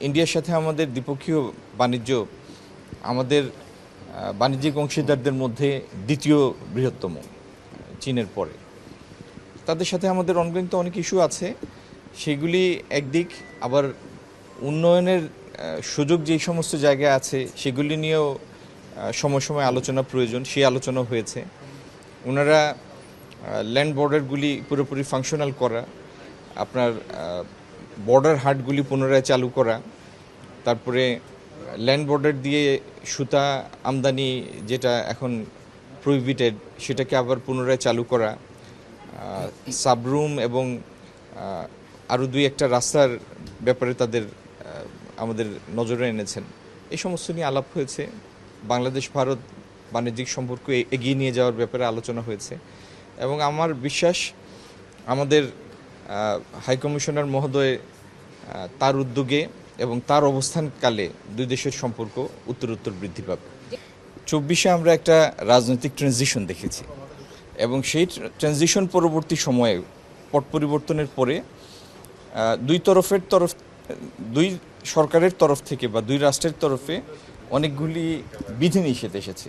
ইন্ডিয়ার সাথে আমাদের দ্বিপক্ষীয় বাণিজ্য আমাদের বাণিজ্যিক অংশীদারদের মধ্যে দ্বিতীয় বৃহত্তম, চীনের পরে। তাদের সাথে আমাদের অনগোয়িং তো অনেক ইস্যু আছে, সেগুলি একদিক, আবার উন্নয়নের সুযোগ যেই সমস্ত জায়গায় আছে সেগুলি নিয়েও সময় সময় আলোচনা প্রয়োজন, সেই আলোচনা হয়েছে। ওনারা ল্যান্ড বর্ডারগুলি পুরোপুরি ফাংশনাল করা, আপনার বর্ডার হাটগুলি পুনরায় চালু করা, তারপরে ল্যান্ড বর্ডার দিয়ে সুতা আমদানি যেটা এখন প্রহিবিটেড সেটাকে আবার পুনরায় চালু করা, সাবরুম এবং আরও দুই একটা রাস্তার ব্যাপারে তাদের আমাদের নজরে এনেছেন। এই সমস্ত নিয়ে আলাপ হয়েছে। বাংলাদেশ ভারত বাণিজ্যিক সম্পর্ক এগিয়ে নিয়ে যাওয়ার ব্যাপারে আলোচনা হয়েছে এবং আমার বিশ্বাস আমাদের হাইকমিশনার মহোদয় তার উদ্যোগে এবং তার অবস্থানকালে দুই দেশের সম্পর্ক উত্তরোত্তর বৃদ্ধি পাবে। 24-এ আমরা একটা রাজনৈতিক ট্রানজিশন দেখেছি এবং সেই ট্রানজিশন পরবর্তী সময়ে পট পরিবর্তনের পরে দুই সরকারের তরফ থেকে বা দুই রাষ্ট্রের তরফে অনেকগুলি বিধিনিষেধ এসেছে।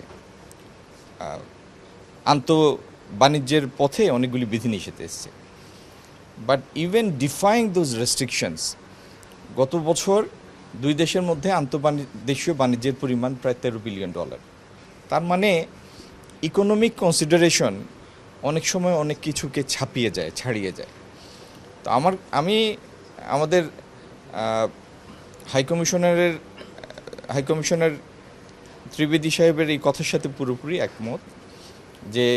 বাণিজ্যের পথে অনেকগুলি বিধিনিষেধ এসেছে। But even defying those restrictions, গত বছর দুই দেশের মধ্যে দেশীয় বাণিজ্যের পরিমাণ প্রায় $13 বিলিয়ন। তার মানে ইকোনমিক কনসিডারেশন অনেক সময় অনেক কিছুকে ছাড়িয়ে যায়। তো আমি আমাদের হাইকমিশনার ত্রিবেদী সাহেবের এই কথার সাথে পুরোপুরি একমত যে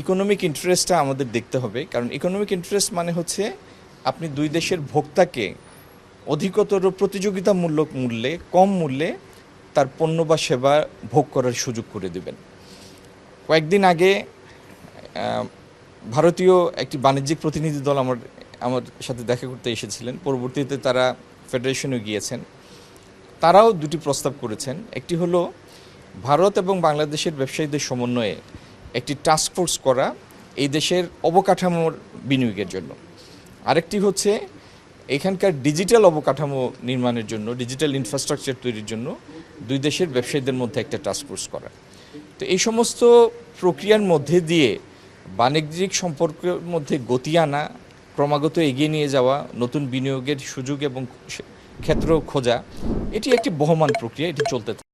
ইকোনমিক ইন্টারেস্টটা আমাদের দেখতে হবে। কারণ ইকোনমিক ইন্টারেস্ট মানে হচ্ছে আপনি দুই দেশের ভোক্তাকে অধিকতর প্রতিযোগিতামূলক মূল্যে, কম মূল্যে তার পণ্য বা সেবা ভোগ করার সুযোগ করে দেবেন। কয়েকদিন আগে ভারতীয় একটি বাণিজ্যিক প্রতিনিধি দল আমার সাথে দেখা করতে এসেছিলেন। পরবর্তীতে তারা ফেডারেশনে গিয়েছেন। তারাও দুটি প্রস্তাব করেছেন। একটি হলো ভারত এবং বাংলাদেশের ব্যবসায়ীদের সমন্বয়ে একটি টাস্ক ফোর্স করা এই দেশের অবকাঠামোর বিনিয়োগের জন্য। আরেকটি হচ্ছে এখানকার ডিজিটাল অবকাঠামো নির্মাণের জন্য, ডিজিটাল ইনফ্রাস্ট্রাকচার তৈরির জন্য দুই দেশের ব্যবসায়ীদের মধ্যে একটা টাস্ক ফোর্স করা। তো এই সমস্ত প্রক্রিয়ার মধ্যে দিয়ে বাণিজ্যিক সম্পর্কের মধ্যে গতি আনা, ক্রমাগত এগিয়ে নিয়ে যাওয়া, নতুন বিনিয়োগের সুযোগ এবং ক্ষেত্র খোঁজা, এটি একটি বহমান প্রক্রিয়া, এটি চলতে থাকে।